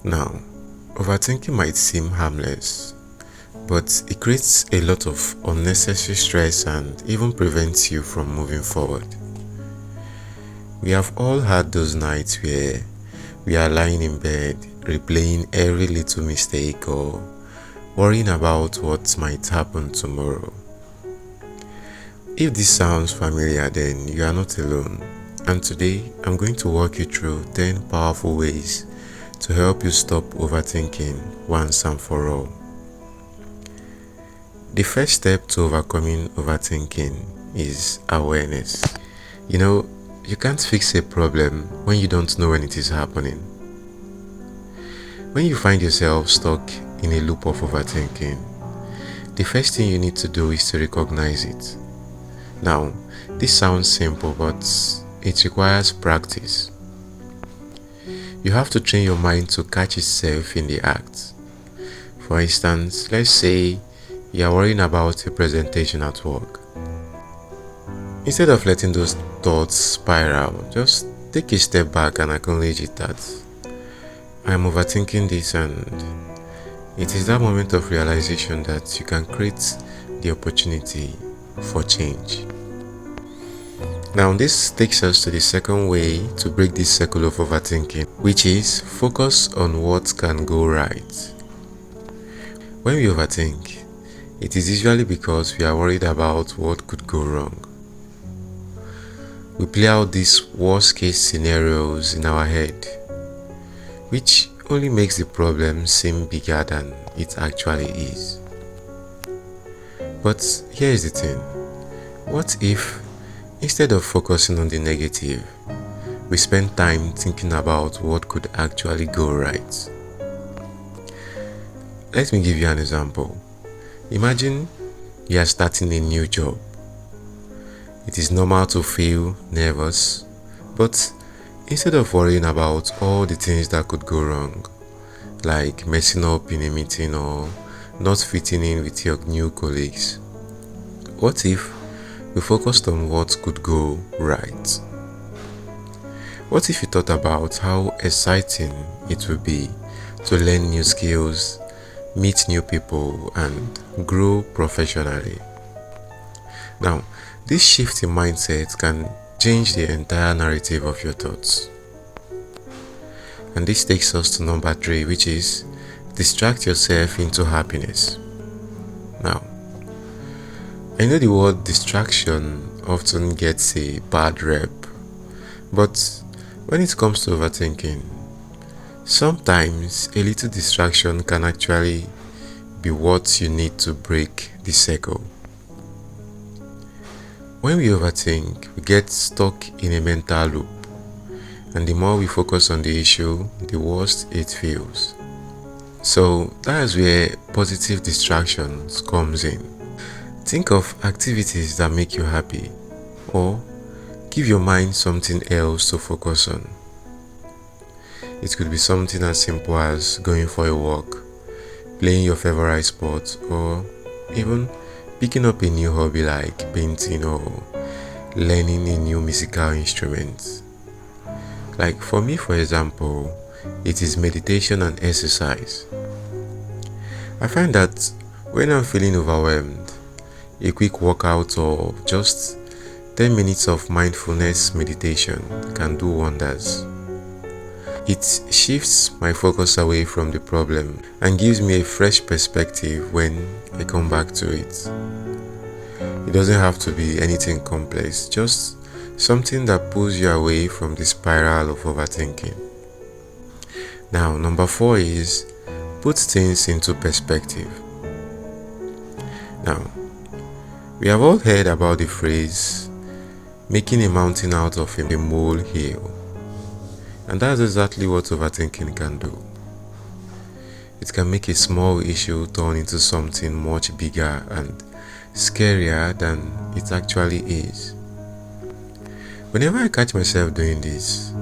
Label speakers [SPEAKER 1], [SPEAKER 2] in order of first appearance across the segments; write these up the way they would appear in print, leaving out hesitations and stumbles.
[SPEAKER 1] Now, overthinking might seem harmless, but it creates a lot of unnecessary stress and even prevents you from moving forward. We have all had those nights where we are lying in bed, replaying every little mistake or worrying about what might happen tomorrow. If this sounds familiar, then you are not alone. And today, I'm going to walk you through 10 powerful ways to help you stop overthinking once and for all. The first step to overcoming overthinking is awareness. You can't fix a problem when you don't know when it is happening. When you find yourself stuck in a loop of overthinking, the first thing you need to do is to recognize it. Now, this sounds simple, but it requires practice. You have to train your mind to catch itself in the act. For instance, let's say you are worrying about a presentation at work. Instead of letting those thoughts spiral, just take a step back and acknowledge it that I am overthinking this, and it is that moment of realization that you can create the opportunity for change. Now, this takes us to the second way to break this cycle of overthinking, which is focus on what can go right. When we overthink, it is usually because we are worried about what could go wrong. We play out these worst case scenarios in our head, which only makes the problem seem bigger than it actually is. But here is the thing. What if, instead of focusing on the negative, we spend time thinking about what could actually go right? Let me give you an example. Imagine you are starting a new job. It is normal to feel nervous, but instead of worrying about all the things that could go wrong, like messing up in a meeting or not fitting in with your new colleagues, what if we focused on what could go right? What if you thought about how exciting it would be to learn new skills, meet new people, and grow professionally? Now, this shift in mindset can change the entire narrative of your thoughts. And this takes us to number 3, which is distract yourself into happiness. Now, I know the word distraction often gets a bad rep, but when it comes to overthinking, sometimes a little distraction can actually be what you need to break the cycle. When we overthink, we get stuck in a mental loop, and the more we focus on the issue, the worse it feels. So that is where positive distractions comes in. Think of activities that make you happy, or give your mind something else to focus on. It could be something as simple as going for a walk, playing your favorite sport, or even picking up a new hobby like painting or learning a new musical instrument. Like for me, for example, it is meditation and exercise. I find that when I'm feeling overwhelmed, a quick workout or just 10 minutes of mindfulness meditation can do wonders. It shifts my focus away from the problem and gives me a fresh perspective when I come back to it. It doesn't have to be anything complex, just something that pulls you away from the spiral of overthinking. Now, number 4 is put things into perspective. Now, we have all heard about the phrase making a mountain out of a molehill. And that's exactly what overthinking can do. It can make a small issue turn into something much bigger and scarier than it actually is. Whenever I catch myself doing this,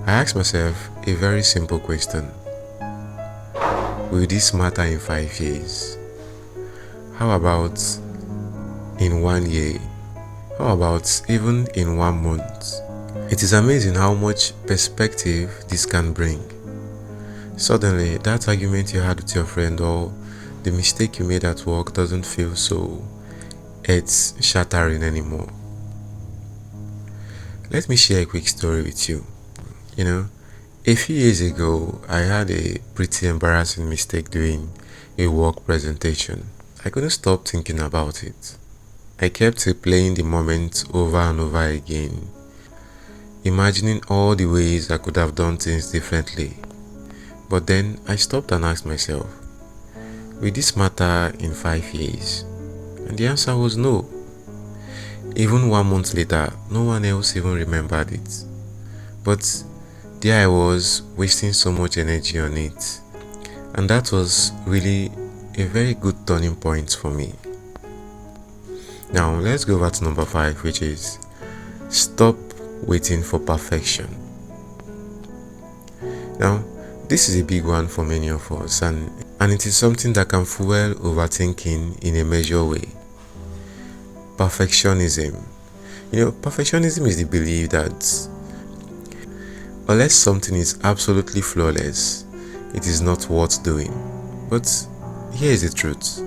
[SPEAKER 1] I ask myself a very simple question. Will this matter in 5 years? How about in 1 year? How about even in 1 month? It is amazing how much perspective this can bring. Suddenly, that argument you had with your friend or the mistake you made at work doesn't feel so it's shattering anymore. Let me share a quick story with you. You know, a few years ago, I had a pretty embarrassing mistake doing a work presentation. I couldn't stop thinking about it. I kept replaying the moment over and over again, imagining all the ways I could have done things differently. But then I stopped and asked myself, will this matter in 5 years? And the answer was no. Even 1 month later, no one else even remembered it. But there I was, wasting so much energy on it. And that was really a very good turning point for me. Now, let's go over to number 5, which is stop waiting for perfection. Now, this is a big one for many of us, and it is something that can fuel overthinking in a major way. Perfectionism. Perfectionism is the belief that unless something is absolutely flawless, it is not worth doing. But here is the truth.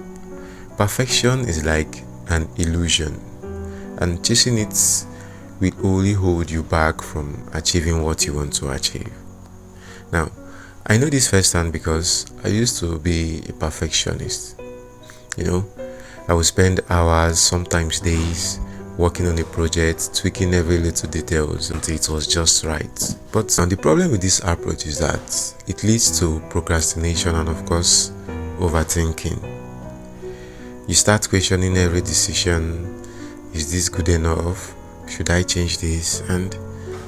[SPEAKER 1] Perfection is like an illusion, and chasing it will only hold you back from achieving what you want to achieve. Now, I know this firsthand because I used to be a perfectionist. You know, I would spend hours, sometimes days, working on a project, tweaking every little details until it was just right. But now the problem with this approach is that it leads to procrastination and of course overthinking. You start questioning every decision. Is this good enough? Should I change this? And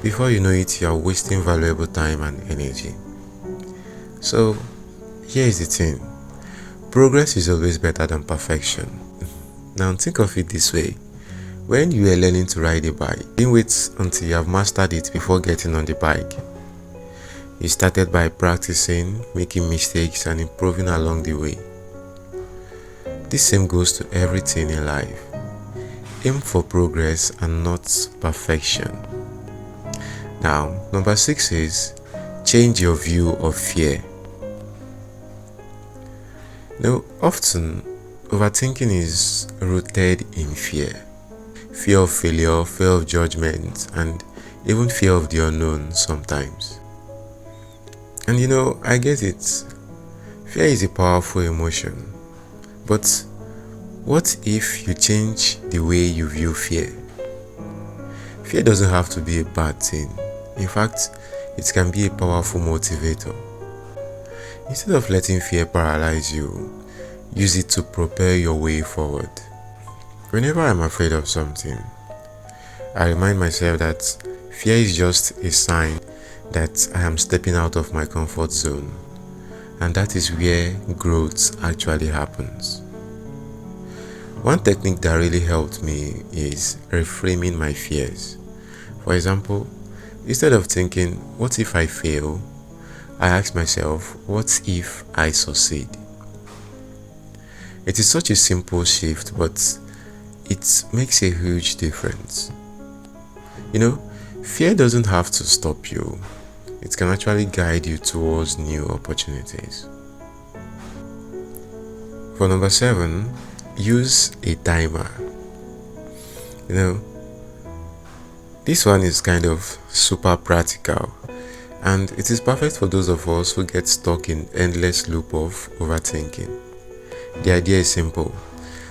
[SPEAKER 1] before you know it, you are wasting valuable time and energy. So here is the thing. Progress is always better than perfection. Now think of it this way. When you were learning to ride a bike, you didn't wait until you have mastered it before getting on the bike. You started by practicing, making mistakes and improving along the way. This same goes to everything in life. Aim for progress and not perfection. Now, number 6 is change your view of fear. Now, often overthinking is rooted in fear. Fear of failure, fear of judgment, and even fear of the unknown sometimes. And I get it. Fear is a powerful emotion. But what if you change the way you view fear? Fear doesn't have to be a bad thing. In fact, it can be a powerful motivator. Instead of letting fear paralyze you, use it to propel your way forward. Whenever I'm afraid of something, I remind myself that fear is just a sign that I am stepping out of my comfort zone, and that is where growth actually happens. One technique that really helped me is reframing my fears. For example, instead of thinking, what if I fail? I ask myself, what if I succeed? It is such a simple shift, but it makes a huge difference. Fear doesn't have to stop you. It can actually guide you towards new opportunities. For number 7, use a timer. This one is kind of super practical, and it is perfect for those of us who get stuck in endless loop of overthinking. The idea is simple.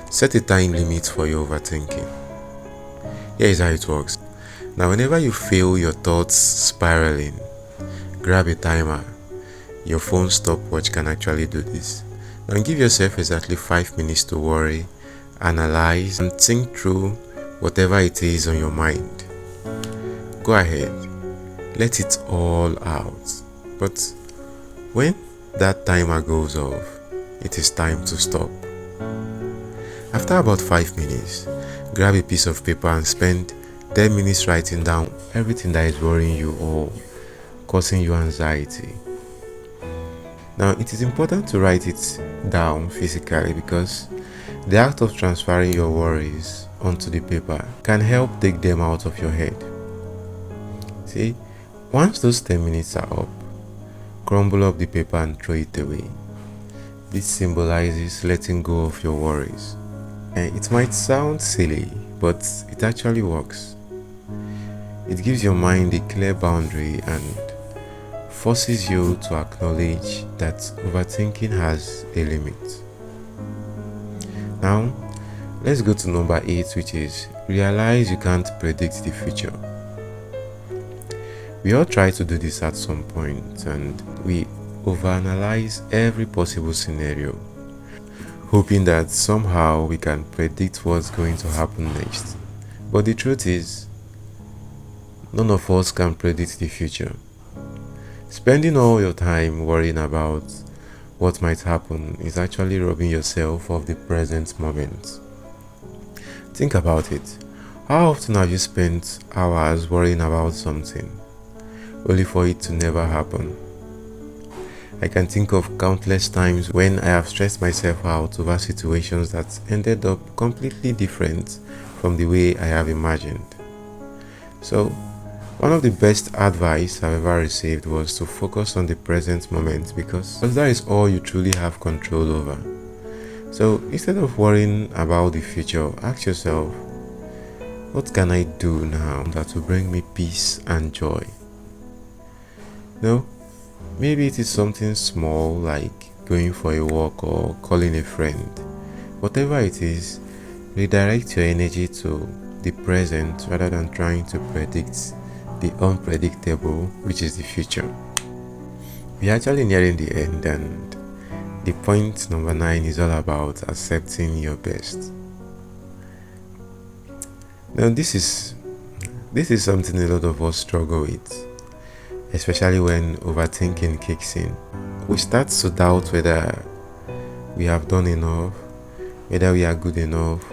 [SPEAKER 1] Set a time limit for your overthinking. Here is how it works. Now, whenever you feel your thoughts spiraling, grab a timer. Your phone stopwatch can actually do this. Now, give yourself exactly 5 minutes to worry, analyze, and think through whatever it is on your mind. Go ahead, let it all out. But when that timer goes off, it is time to stop. After about 5 minutes, grab a piece of paper and spend 10 minutes writing down everything that is worrying you or causing you anxiety. Now, it is important to write it down physically because the act of transferring your worries onto the paper can help take them out of your head. See, once those 10 minutes are up, crumble up the paper and throw it away. This symbolizes letting go of your worries. And it might sound silly, but it actually works. It gives your mind a clear boundary and forces you to acknowledge that overthinking has a limit. Now, let's go to number 8, which is realize you can't predict the future. We all try to do this at some point, and we overanalyze every possible scenario, hoping that somehow we can predict what's going to happen next. But the truth is, none of us can predict the future. Spending all your time worrying about what might happen is actually robbing yourself of the present moment. Think about it. How often have you spent hours worrying about something, only for it to never happen? I can think of countless times when I have stressed myself out over situations that ended up completely different from the way I have imagined. So, one of the best advice I've ever received was to focus on the present moment because that is all you truly have control over. So, instead of worrying about the future, ask yourself, what can I do now that will bring me peace and joy? No? Maybe it is something small like going for a walk or calling a friend. Whatever it is, redirect your energy to the present rather than trying to predict the unpredictable, which is the future. We're actually nearing the end, and the point number 9 is all about accepting your best. Now, this is something a lot of us struggle with, especially when overthinking kicks in. We start to doubt whether we have done enough, whether we are good enough,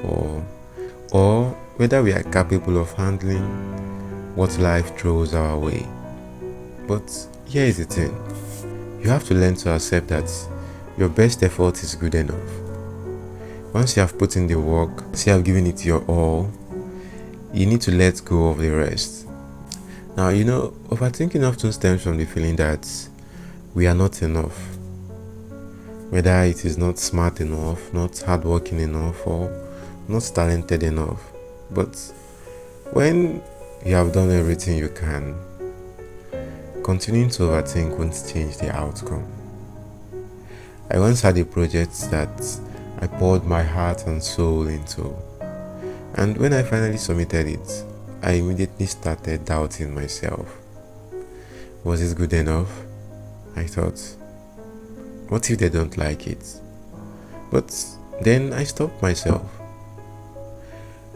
[SPEAKER 1] or whether we are capable of handling what life throws our way. But here is the thing. You have to learn to accept that your best effort is good enough. Once you have put in the work, once you have given it your all, you need to let go of the rest. Now, overthinking often stems from the feeling that we are not enough. Whether it is not smart enough, not hardworking enough, or not talented enough. But when you have done everything you can, continuing to overthink won't change the outcome. I once had a project that I poured my heart and soul into, and when I finally submitted it, I immediately started doubting myself. Was it good enough? I thought. What if they don't like it? But then I stopped myself.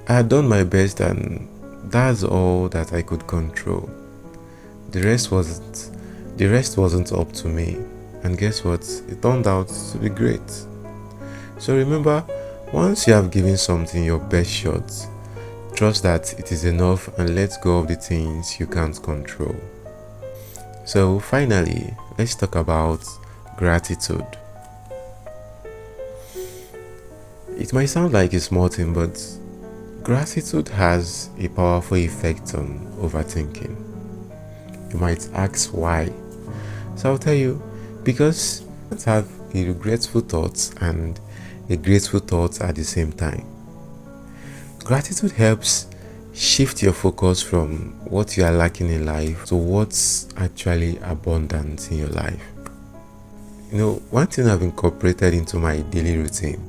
[SPEAKER 1] I had done my best, and that's all that I could control. The rest wasn't up to me. And guess what? It turned out to be great. So remember, once you have given something your best shot, trust that it is enough and let go of the things you can't control. So finally, let's talk about gratitude. It might sound like a small thing, but gratitude has a powerful effect on overthinking. You might ask why. So I'll tell you, because you have a regretful thought and a grateful thought at the same time. Gratitude helps shift your focus from what you are lacking in life to what's actually abundant in your life. One thing I've incorporated into my daily routine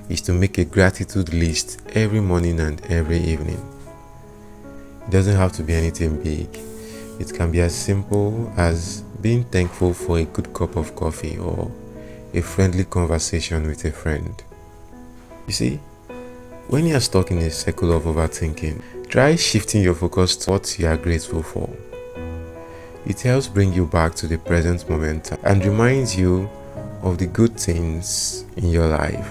[SPEAKER 1] is to make a gratitude list every morning and every evening. It doesn't have to be anything big. It can be as simple as being thankful for a good cup of coffee or a friendly conversation with a friend. You see, when you are stuck in a cycle of overthinking, try shifting your focus to what you are grateful for. It helps bring you back to the present moment and reminds you of the good things in your life.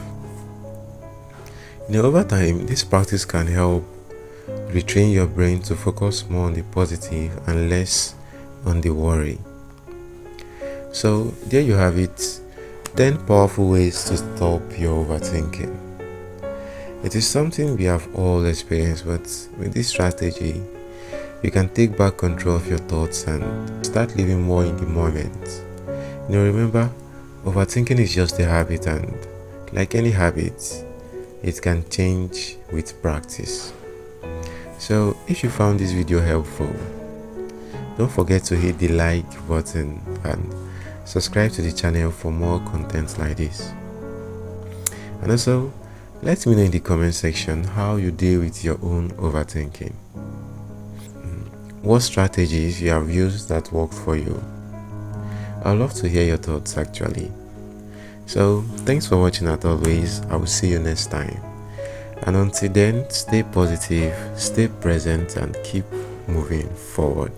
[SPEAKER 1] Over time, this practice can help retrain your brain to focus more on the positive and less on the worry. So there you have it, 10 powerful ways to stop your overthinking. It is something we have all experienced, but with this strategy, you can take back control of your thoughts and start living more in the moment. Remember, overthinking is just a habit, and like any habit, it can change with practice. So, if you found this video helpful, don't forget to hit the like button and subscribe to the channel for more content like this. And also, let me know in the comment section how you deal with your own overthinking. What strategies you have used that worked for you. I'd love to hear your thoughts actually. So, thanks for watching as always. I will see you next time. And until then, stay positive, stay present, and keep moving forward.